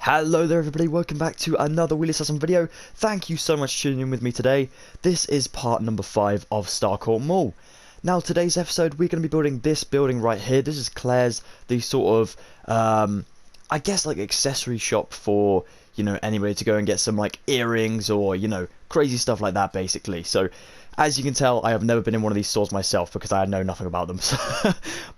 Hello there everybody, welcome back to another Wheelassassin video. Thank you so much for tuning in with me today. This is part number 5 of Starcourt Mall. Now today's episode we're going to be building this building right here. This is Claire's, the sort of, I guess like accessory shop for, you know, anybody to go and get some like earrings or, you know, crazy stuff like that basically. So as you can tell, I have never been in one of these stores myself because I know nothing about them.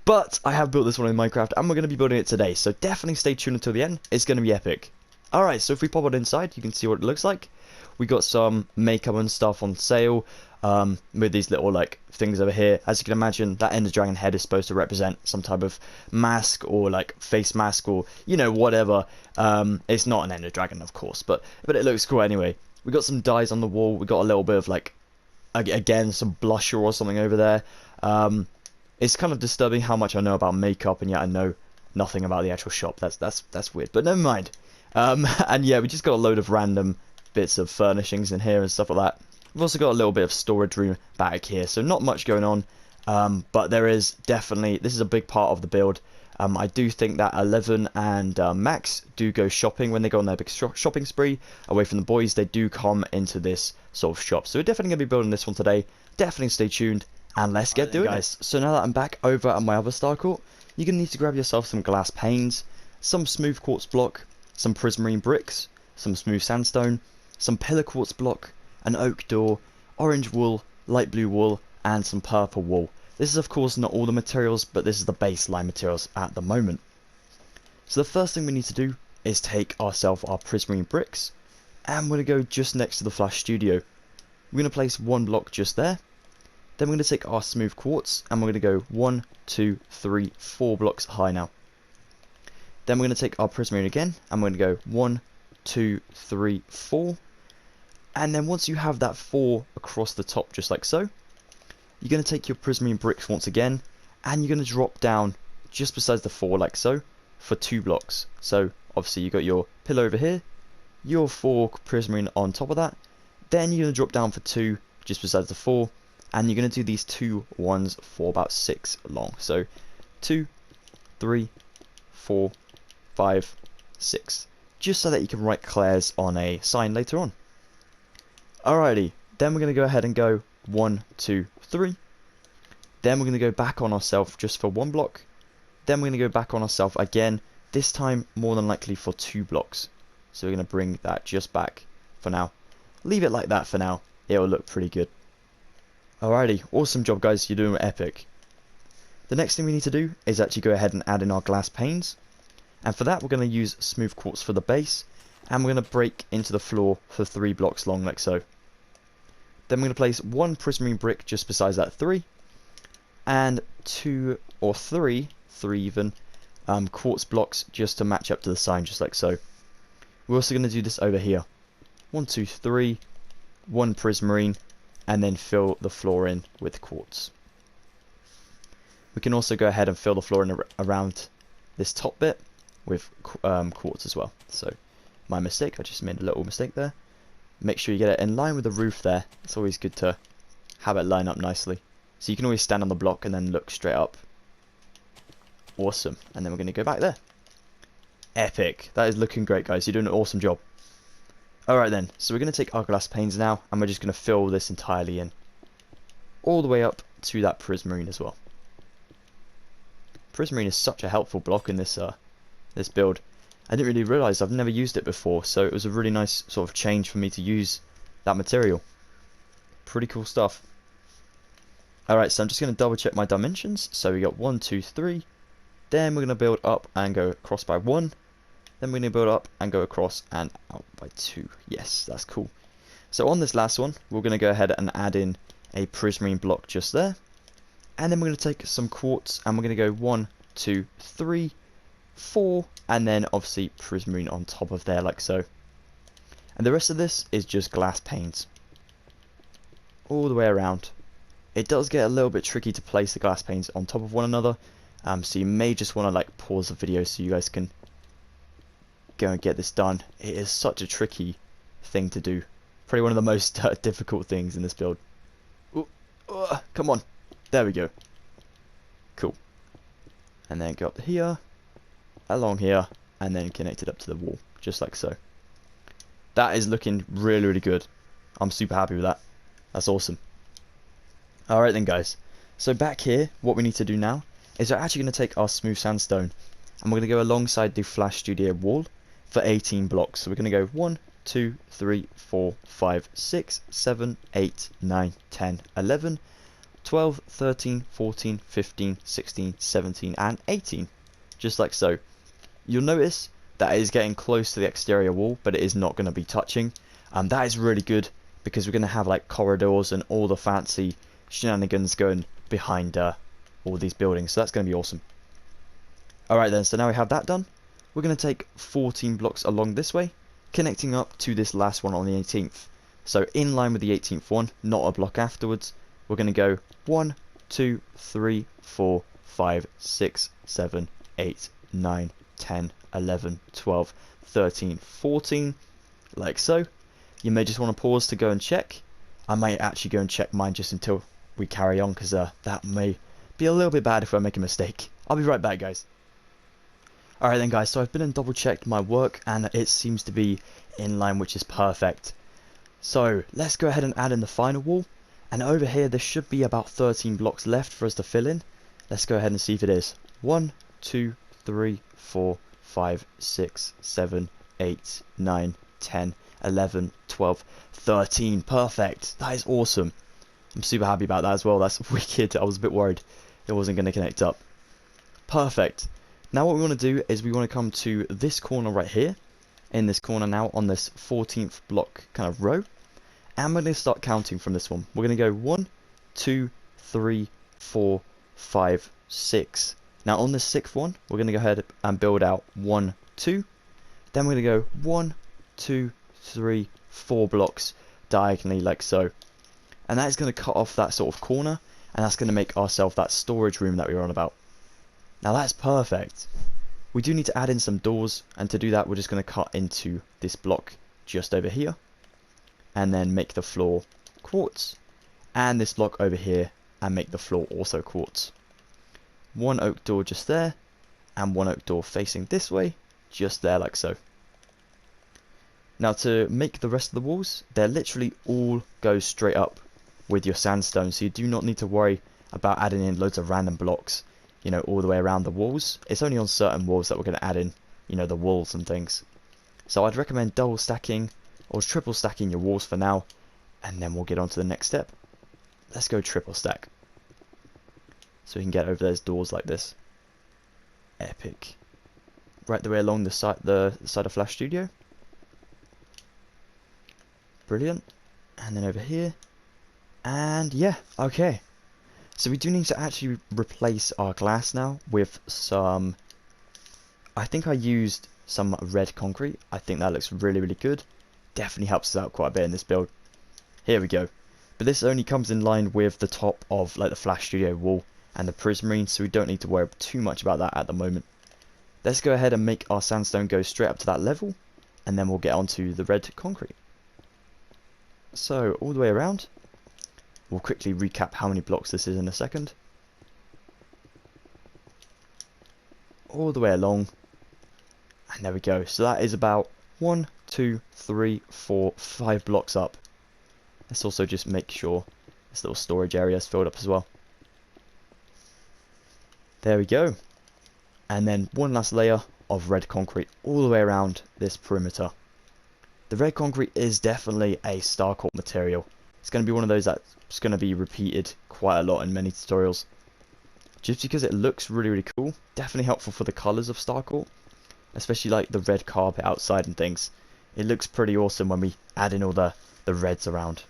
But I have built this one in Minecraft and we're going to be building it today. So definitely stay tuned until the end. It's going to be epic. Alright, so if we pop it inside, you can see what it looks like. We got some makeup and stuff on sale with these little like things over here. As you can imagine, that Ender Dragon head is supposed to represent some type of mask or like face mask or, you know, whatever. It's not an Ender Dragon, of course, but it looks cool anyway. We got some dyes on the wall. We got a little bit of like, again, some blusher or something over there. It's kind of disturbing how much I know about makeup and yet I know nothing about the actual shop. That's weird, but never mind. And yeah, we just got a load of random bits of furnishings in here and stuff like that. We've also got a little bit of storage room back here, so not much going on. But there is definitely, this is a big part of the build. I do think that 11 and Max do go shopping when they go on their big shopping spree away from the boys. They do come into this sort of shop, so we're definitely going to be building this one today. Definitely stay tuned and let's get doing it, guys. So now that I'm back over at my other Starcourt, you're going to need to grab yourself some glass panes, some smooth quartz block, some prismarine bricks, some smooth sandstone, some pillar quartz block, an oak door, orange wool, light blue wool, and some purple wool. This is of course not all the materials, but this is the baseline materials at the moment. So the first thing we need to do is take ourselves our prismarine bricks, and we're going to go just next to the Flash Studio. We're going to place one block just there. Then we're going to take our smooth quartz, and we're going to go 1, 2, 3, 4 blocks high now. Then we're going to take our prismarine again, and we're going to go 1, 2, 3, 4. And then once you have that 4 across the top just like so, you're going to take your prismarine bricks once again, and you're going to drop down just besides the 4 like so, for 2 blocks. So obviously you've got your pillar over here, your 4 prismarine on top of that, then you're going to drop down for 2 just besides the 4, and you're going to do these 2 ones for about 6 long. So 2, 3, 4, 5, 6. Just so that you can write Claire's on a sign later on. Alrighty, then we're going to go ahead and go 1, 2, 3. Then we're going to go back on ourselves just for 1 block. Then we're going to go back on ourselves again, this time more than likely for 2 blocks. So we're going to bring that just back for now. Leave it like that for now, it will look pretty good. Alrighty, awesome job guys, you're doing epic. The next thing we need to do is actually go ahead and add in our glass panes. And for that we're going to use smooth quartz for the base, and we're going to break into the floor for 3 blocks long like so. Then we're going to place 1 prismarine brick just besides that 3, and 2 or 3 even, quartz blocks just to match up to the sign just like so. We're also going to do this over here. 1, 2, 3, 1 prismarine, and then fill the floor in with quartz. We can also go ahead and fill the floor in around this top bit with quartz as well. So my mistake, I just made a little mistake there. Make sure you get it in line with the roof there. It's always good to have it line up nicely. So you can always stand on the block and then look straight up. Awesome. And then we're going to go back there. Epic. That is looking great, guys. You're doing an awesome job. Alright then. So we're going to take our glass panes now, and we're just going to fill this entirely in. All the way up to that prismarine as well. Prismarine is such a helpful block in this this build. I didn't really realise, I've never used it before, so it was a really nice sort of change for me to use that material. Pretty cool stuff. Alright, so I'm just going to double check my dimensions. So we got 1, 2, 3. Then we're going to build up and go across by 1. Then we're going to build up and go across and out by 2. Yes, that's cool. So on this last one, we're going to go ahead and add in a prismarine block just there. And then we're going to take some quartz and we're going to go 1, 2, 3, 4, and then obviously prismarine on top of there like so. And the rest of this is just glass panes all the way around. It does get a little bit tricky to place the glass panes on top of one another, so you may just want to like pause the video so you guys can go and get this done. It is such a tricky thing to do, probably one of the most difficult things in this build. Ooh, come on, there we go. Cool. And then go up to here, along here, and then connect it up to the wall, just like so. That is looking really, really good. I'm super happy with that. That's awesome. Alright then guys, so back here, what we need to do now is we're actually going to take our smooth sandstone and we're going to go alongside the Flash Studio wall for 18 blocks. So we're going to go 1, 2, 3, 4, 5, 6, 7, 8, 9, 10, 11, 12, 13, 14, 15, 16, 17 and 18. Just like so. You'll notice that it is getting close to the exterior wall, but it is not going to be touching. That is really good because we're going to have like corridors and all the fancy shenanigans going behind all these buildings. So that's going to be awesome. Alright then, so now we have that done. We're going to take 14 blocks along this way, connecting up to this last one on the 18th. So in line with the 18th one, not a block afterwards, we're going to go 1, 2, 3, 4, 5, 6, 7, 8, 9, 10, 11, 12, 13, 14, like so. You may just want to pause to go and check. I might actually go and check mine just until we carry on, because that may be a little bit bad if I make a mistake. I'll be right back, guys. Alright then guys, so I've been and double checked my work and it seems to be in line, which is perfect. So let's go ahead and add in the final wall, and over here there should be about 13 blocks left for us to fill in. Let's go ahead and see if it is. 1, 2, 3, 4, 5, 6, 7, 8, 9, 10, 11, 12, 13. Perfect. That is awesome. I'm super happy about that as well. That's wicked. I was a bit worried it wasn't going to connect up. Perfect. Now what we want to do is we want to come to this corner right here. In this corner now on this 14th block kind of row. And we're going to start counting from this one. We're going to go 1, 2, 3, 4, 5, 6. Now on the 6th one, we're going to go ahead and build out 1, 2. Then we're going to go 1, 2, 3, 4 blocks diagonally like so. And that is going to cut off that sort of corner, and that's going to make ourselves that storage room that we were on about. Now that's perfect. We do need to add in some doors, and to do that we're just going to cut into this block just over here, and then make the floor quartz, and this block over here, and make the floor also quartz. One oak door just there, and one oak door facing this way, just there like so. Now to make the rest of the walls, they're literally all go straight up with your sandstone, so you do not need to worry about adding in loads of random blocks, you know, all the way around the walls. It's only on certain walls that we're going to add in, you know, the walls and things. So I'd recommend double stacking or triple stacking your walls for now, and then we'll get on to the next step. Let's go triple stack, so we can get over those doors like this. Epic. Right the way along the side of Flash Studio. Brilliant. And then over here. And yeah, okay. So we do need to actually replace our glass now with some, I think I used some red concrete. I think that looks really, really good. Definitely helps us out quite a bit in this build. Here we go. But this only comes in line with the top of like the Flash Studio wall and the prismarine, so we don't need to worry too much about that at the moment. Let's go ahead and make our sandstone go straight up to that level, and then we'll get onto the red concrete. So all the way around. We'll quickly recap how many blocks this is in a second. All the way along. And there we go. So that is about 1, 2, 3, 4, 5 blocks up. Let's also just make sure this little storage area is filled up as well. There we go. And then one last layer of red concrete all the way around this perimeter. The red concrete is definitely a Starcourt material. It's going to be one of those that's going to be repeated quite a lot in many tutorials. Just because it looks really, really cool. Definitely helpful for the colours of Starcourt. Especially like the red carpet outside and things. It looks pretty awesome when we add in all the reds around.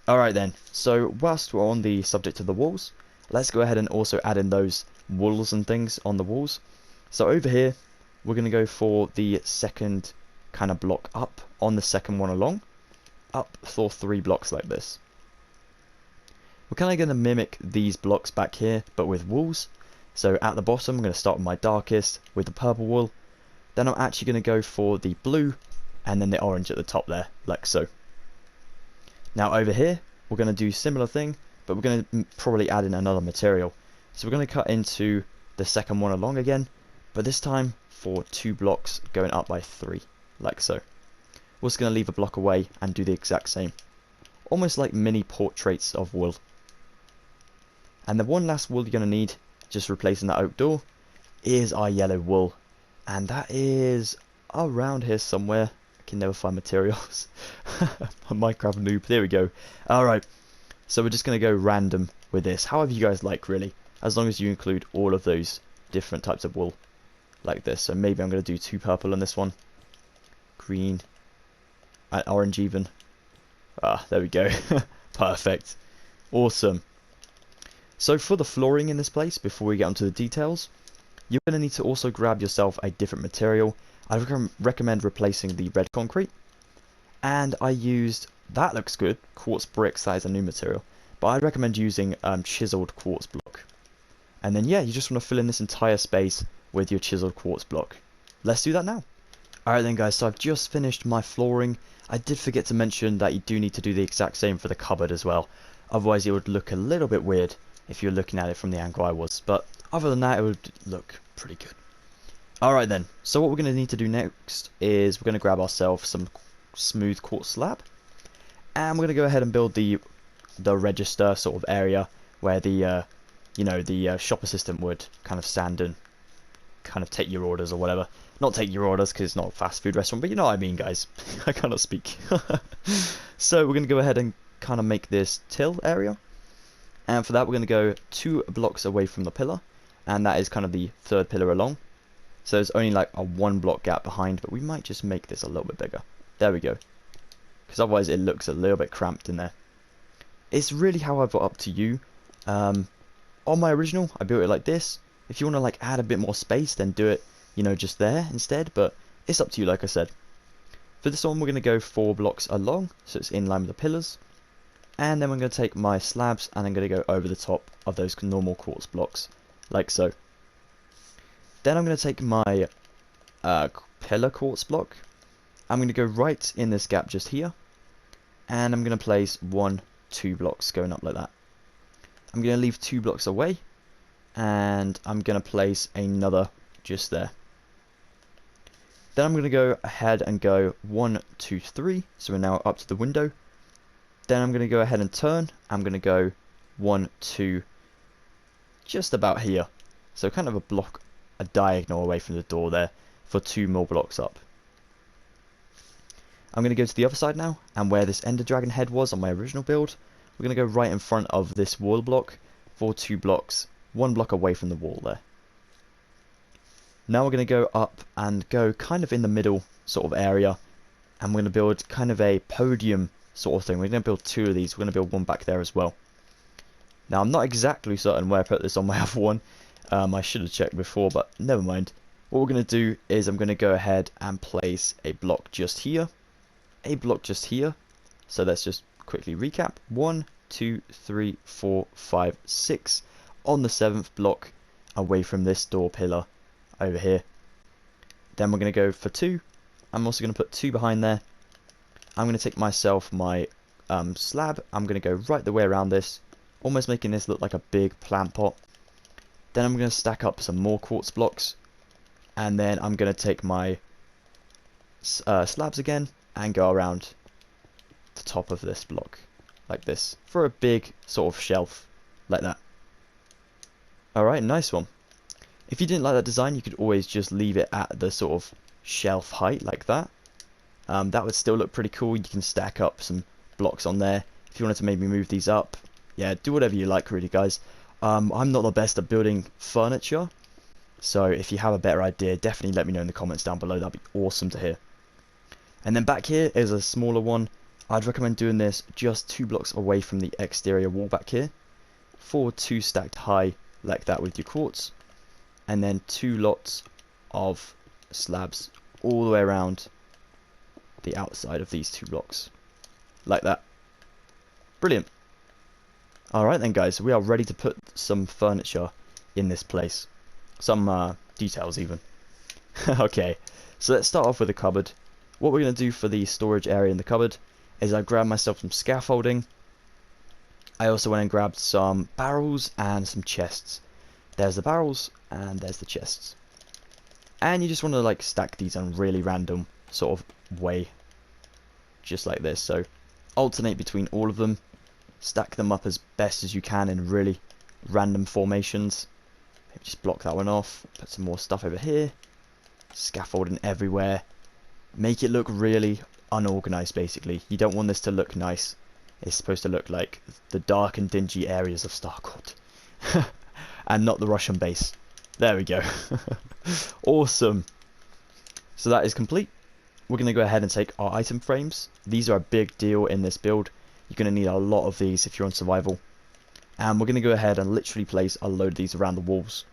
Alright then, so whilst we're on the subject of the walls, let's go ahead and also add in those walls and things on the walls. So over here, we're going to go for the second kind of block up on the second one along. Up for 3 blocks like this. We're kind of going to mimic these blocks back here, but with walls. So at the bottom, I'm going to start with my darkest with the purple wool. Then I'm actually going to go for the blue, and then the orange at the top there, like so. Now over here, we're going to do similar thing, but we're going to probably add in another material. So we're going to cut into the second one along again, but this time for 2 blocks going up by 3, like so. We're just going to leave a block away and do the exact same. Almost like mini portraits of wool. And the one last wool you're going to need, just replacing that oak door, is our yellow wool. And that is around here somewhere. I can never find materials. A Minecraft noob. There we go. Alright, so we're just going to go random with this. However you guys like, really. As long as you include all of those different types of wool. Like this. So maybe I'm going to do 2 purple on this one. Green. And orange even. Ah, there we go. Perfect. Awesome. So for the flooring in this place, before we get onto the details, you're going to need to also grab yourself a different material. I recommend replacing the red concrete. And I used, that looks good, quartz bricks, that is a new material. But I'd recommend using chiseled quartz block. And then yeah, you just want to fill in this entire space with your chiseled quartz block. Let's do that now. Alright then guys, so I've just finished my flooring. I did forget to mention that you do need to do the exact same for the cupboard as well. Otherwise it would look a little bit weird if you're looking at it from the angle I was. But other than that, it would look pretty good. Alright then, so what we're going to need to do next is we're going to grab ourselves some smooth quartz slab. And we're going to go ahead and build the register sort of area where the, the shop assistant would kind of stand and kind of take your orders or whatever. Not take your orders because it's not a fast food restaurant, but you know what I mean, guys. I cannot speak. So we're going to go ahead and kind of make this till area. And for that, we're going to go 2 blocks away from the pillar. And that is kind of the 3rd pillar along. So there's only like a 1 block gap behind, but we might just make this a little bit bigger. There we go. Because otherwise it looks a little bit cramped in there. It's really, however, up to you. On my original, I built it like this. If you want to like add a bit more space, then do it, just there instead. But it's up to you, like I said. For this one, we're going to go 4 blocks along, so it's in line with the pillars. And then I'm going to take my slabs and I'm going to go over the top of those normal quartz blocks, like so. Then I'm going to take my pillar quartz block. I'm going to go right in this gap just here. And I'm going to place 1, 2 blocks going up like that. I'm going to leave 2 blocks away. And I'm going to place another just there. Then I'm going to go ahead and go 1, 2, 3. So we're now up to the window. Then I'm going to go ahead and turn. I'm going to go 1, 2, just about here. So kind of a diagonal away from the door there for 2 more blocks up. I'm going to go to the other side now, and where this Ender Dragon head was on my original build, we're going to go right in front of this wall block for 2 blocks, 1 block away from the wall there. Now we're going to go up and go kind of in the middle sort of area, and we're going to build kind of a podium sort of thing. We're going to build 2 of these, we're going to build 1 back there as well. Now I'm not exactly certain where I put this on my other one. I should have checked before, but never mind. What we're going to do is I'm going to go ahead and place a block just here, a block just here. So let's just quickly recap. 1, 2, 3, 4, 5, 6 on the 7th block away from this door pillar over here. Then we're going to go for 2. I'm also going to put 2 behind there. I'm going to take myself my slab. I'm going to go right the way around this, almost making this look like a big plant pot. Then I'm going to stack up some more quartz blocks, and then I'm going to take my slabs again and go around the top of this block like this for a big sort of shelf like that. Alright, nice one. If you didn't like that design, you could always just leave it at the sort of shelf height like that. That would still look pretty cool. You can stack up some blocks on there. If you wanted to maybe move these up, yeah, do whatever you like really, guys. I'm not the best at building furniture, so if you have a better idea, definitely let me know in the comments down below. That'd be awesome to hear. And then back here is a smaller one. I'd recommend doing this just 2 blocks away from the exterior wall back here, for 2 stacked high like that with your quartz, and then 2 lots of slabs all the way around the outside of these 2 blocks like that. Brilliant. Alright then, guys, we are ready to put some furniture in this place. Some details even. Okay, so let's start off with the cupboard. What we're going to do for the storage area in the cupboard is I grabbed myself some scaffolding. I also went and grabbed some barrels and some chests. There's the barrels and there's the chests. And you just want to like stack these on really random sort of way, just like this. So alternate between all of them, stack them up as best as you can in really random formations. Maybe just block that one off, put some more stuff over here, scaffolding everywhere. Make it look really unorganized basically. You don't want this to look nice. It's supposed to look like the dark and dingy areas of Starcourt. And not the Russian base. There we go. Awesome. So that is complete. We're going to go ahead and take our item frames. These are a big deal in this build. You're going to need a lot of these if you're on survival. And we're going to go ahead and literally place a load of these around the walls.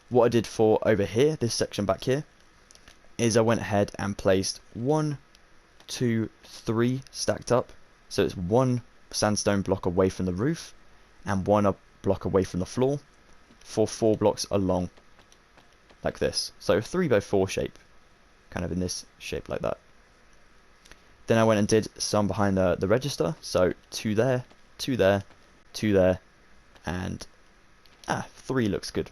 What I did for over here, this section back here, is I went ahead and placed 1, 2, 3 stacked up. So it's 1 sandstone block away from the roof and 1 block away from the floor for 4 blocks along, like this. So 3x4 shape, kind of in this shape like that. Then I went and did some behind the register. So 2 there, 2 there, 2 there, and 3 looks good.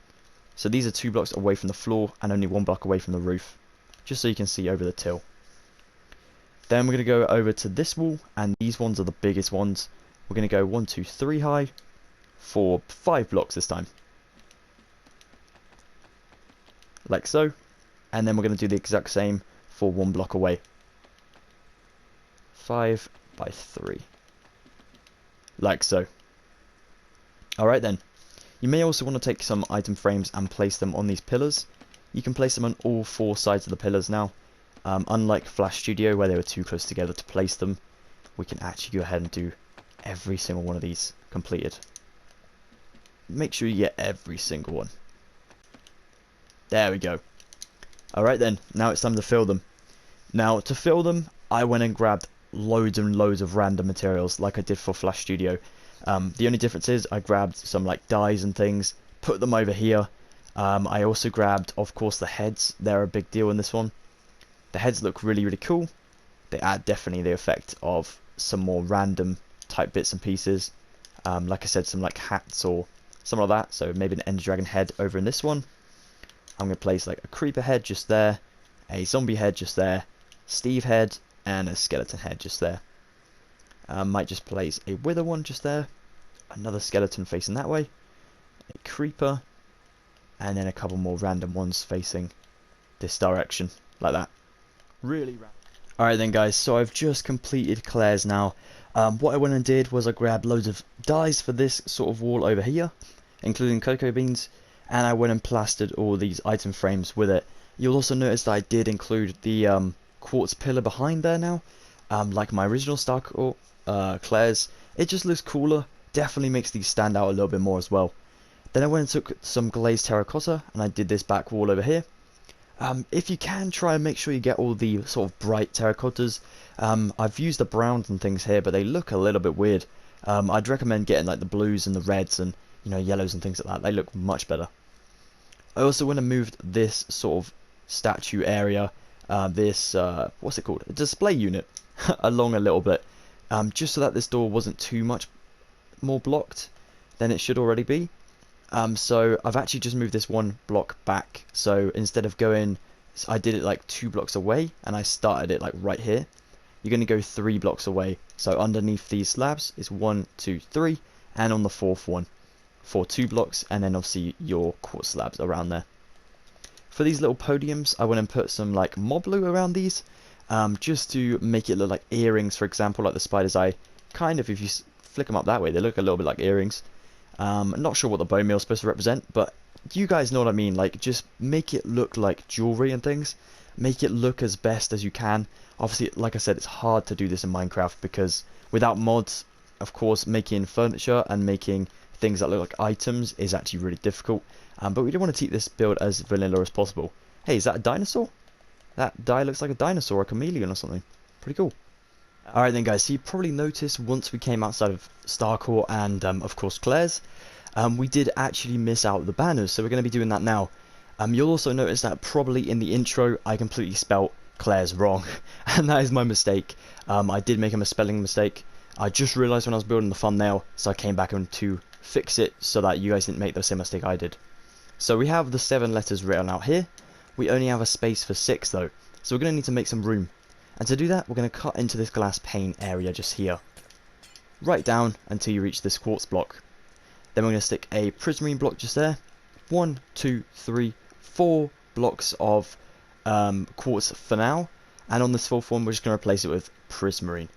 So these are 2 blocks away from the floor and only 1 block away from the roof, just so you can see over the till. Then we're going to go over to this wall, and these ones are the biggest ones. We're going to go 1, 2, 3 high for 5 blocks this time, like so. And then we're going to do the exact same for 1 block away, 5 by 3, like so. Alright then, you may also want to take some item frames and place them on these pillars. You can place them on all 4 sides of the pillars now. Unlike Flash Studio where they were too close together to place them, we can actually go ahead and do every single one of these completed. Make sure you get every single one. There we go. Alright then, now it's time to fill them. Now to fill them, I went and grabbed loads and loads of random materials like I did for Flash Studio. The only difference is I grabbed some like dyes and things, put them over here. I also grabbed, of course, the heads. They're a big deal in this one. The heads look really, really cool. They add definitely the effect of some more random type bits and pieces. Like I said, some like hats or something like that. So maybe an Ender Dragon head over in this one. I'm going to place like a creeper head just there, a zombie head just there, Steve head, and a skeleton head just there. Might just place a wither one just there, another skeleton facing that way, a creeper, and then a couple more random ones facing this direction, like that. Really random. Alright then guys, so I've just completed Claire's now. What I went and did was I grabbed loads of dyes for this sort of wall over here, including cocoa beans, and I went and plastered all these item frames with it. You'll also notice that I did include the quartz pillar behind there now, like my original Starcourt Claire's. It just looks cooler, definitely makes these stand out a little bit more as well. Then I went and took some glazed terracotta and I did this back wall over here. If you can, try and make sure you get all the sort of bright terracottas. I've used the browns and things here, but they look a little bit weird. I'd recommend getting like the blues and the reds and yellows and things like that. They look much better. I also went and moved this sort of statue area, this what's it called, a display unit, along a little bit, just so that this door wasn't too much more blocked than it should already be. So I've actually just moved this 1 block back. So instead of going, I did it like 2 blocks away and I started it like right here. You're going to go 3 blocks away. So underneath these slabs is 1, 2, 3, and on the 4th one for 2 blocks, and then obviously your quartz slabs around there. For these little podiums, I went and put some like moblu around these, just to make it look like earrings, for example, like the spider's eye. Kind of, if you flick them up that way, they look a little bit like earrings. I'm not sure what the bone meal is supposed to represent, but you guys know what I mean. Like, just make it look like jewelry and things. Make it look as best as you can. Obviously, like I said, it's hard to do this in Minecraft because without mods, of course, making furniture and making things that look like items is actually really difficult. But we do want to keep this build as vanilla as possible. Hey, is that a dinosaur? That die looks like a dinosaur, a chameleon or something. Pretty cool. Alright then guys, so you probably noticed once we came outside of Starcourt and of course Claire's, we did actually miss out the banners, so we're going to be doing that now. You'll also notice that probably in the intro I completely spelt Claire's wrong, and that is my mistake. I did make a spelling mistake. I just realised when I was building the thumbnail, so I came back to fix it so that you guys didn't make the same mistake I did. So we have the 7 letters written out here. We only have a space for 6 though, so we're going to need to make some room. And to do that, we're going to cut into this glass pane area just here. Right down until you reach this quartz block. Then we're going to stick a prismarine block just there. 1, 2, 3, 4 blocks of quartz for now. And on this 4th one, we're just going to replace it with prismarine.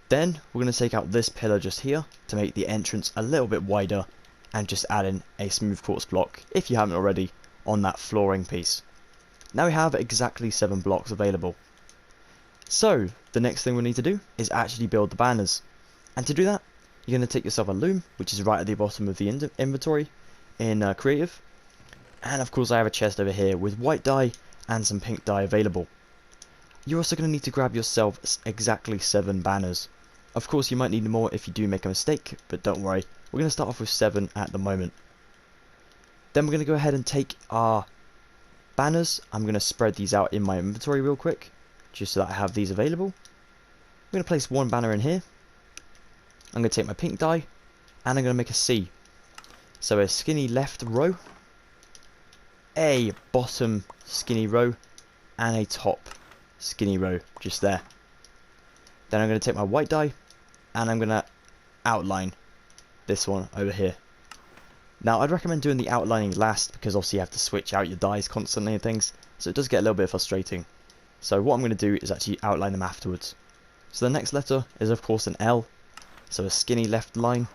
Then we're going to take out this pillar just here to make the entrance a little bit wider. And just add in a smooth quartz block, if you haven't already, on that flooring piece. Now we have exactly 7 blocks available. So, the next thing we need to do is actually build the banners. And to do that, you're going to take yourself a loom, which is right at the bottom of the inventory in creative. And of course I have a chest over here with white dye and some pink dye available. You're also going to need to grab yourself exactly 7 banners. Of course you might need more if you do make a mistake, but don't worry. We're going to start off with 7 at the moment. Then we're going to go ahead and take our banners. I'm going to spread these out in my inventory real quick, just so that I have these available. I'm going to place 1 banner in here. I'm going to take my pink dye, and I'm going to make a C. So a skinny left row, a bottom skinny row, and a top skinny row, just there. Then I'm going to take my white dye, and I'm going to outline this one over here. Now I'd recommend doing the outlining last because obviously you have to switch out your dyes constantly and things, so it does get a little bit frustrating. So what I'm going to do is actually outline them afterwards. So the next letter is of course an L, so a skinny left line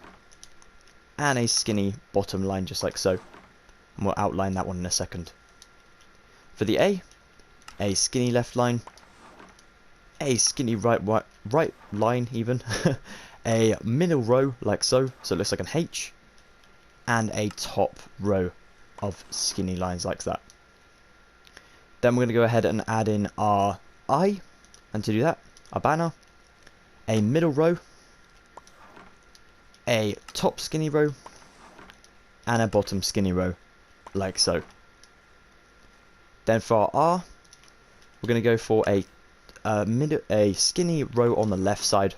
and a skinny bottom line just like so, and we'll outline that one in a second. For the a skinny left line, a skinny right line even, a middle row like so, so it looks like an H, and a top row of skinny lines like that. Then we're going to go ahead and add in our I, and to do that, a banner, a middle row, a top skinny row, and a bottom skinny row like so. Then for our R, we're going to go for a skinny row on the left side,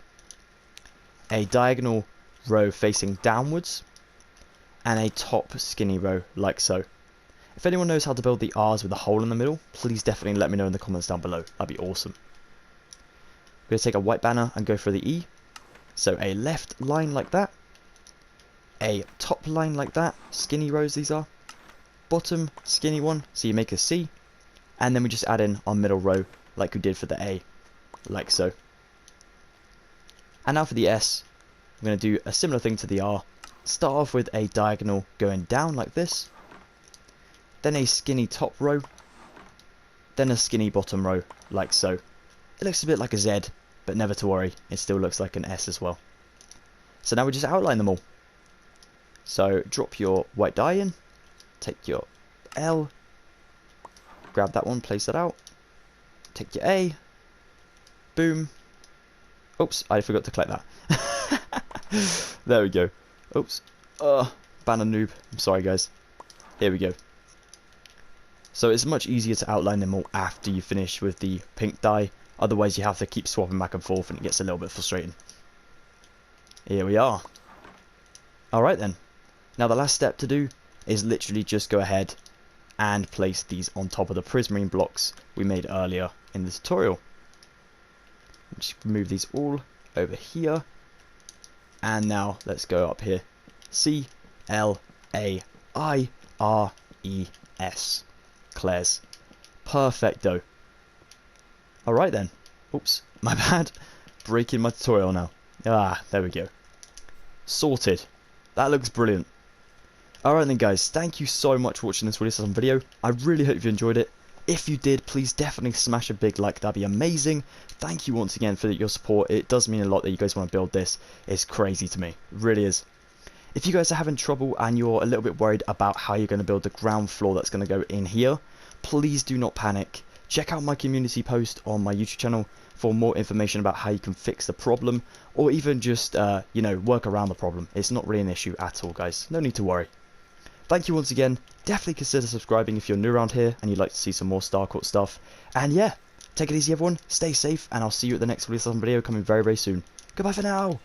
a diagonal row facing downwards, and a top skinny row like so. If anyone knows how to build the R's with a hole in the middle, please definitely let me know in the comments down below. That'd be awesome. We're going to take a white banner and go for the E. So a left line like that, a top line like that, skinny rows these are, bottom skinny one, so you make a C, and then we just add in our middle row like we did for the A, like so. And now for the S, I'm going to do a similar thing to the R. Start off with a diagonal going down like this, then a skinny top row, then a skinny bottom row like so. It looks a bit like a Z, but never to worry, it still looks like an S as well. So now we just outline them all. So drop your white dye in, take your L, grab that one, place that out, take your A, boom. Oops, I forgot to collect that. There we go. Oops. Banner noob. I'm sorry guys. Here we go. So it's much easier to outline them all after you finish with the pink dye. Otherwise you have to keep swapping back and forth and it gets a little bit frustrating. Here we are. Alright then. Now the last step to do is literally just go ahead and place these on top of the prismarine blocks we made earlier in the tutorial. Just move these all over here. And now let's go up here. C-L-A-I-R-E-S. Claire's. Perfecto. Alright then. Oops, my bad. Breaking my tutorial now. There we go. Sorted. That looks brilliant. Alright then guys, thank you so much for watching this Wheelassassin video. I really hope you enjoyed it. If you did, please definitely smash a big like, that'd be amazing. Thank you once again for your support. It does mean a lot that you guys want to build this. It's crazy to me. It really is. If you guys are having trouble and you're a little bit worried about how you're going to build the ground floor that's going to go in here, please do not panic. Check out my community post on my YouTube channel for more information about how you can fix the problem, or even just, you know, work around the problem. It's not really an issue at all, guys. No need to worry. Thank you once again. Definitely consider subscribing if you're new around here and you'd like to see some more Starcourt stuff. And yeah, take it easy everyone, stay safe, and I'll see you at the next Wheelassassin video coming very, very soon. Goodbye for now.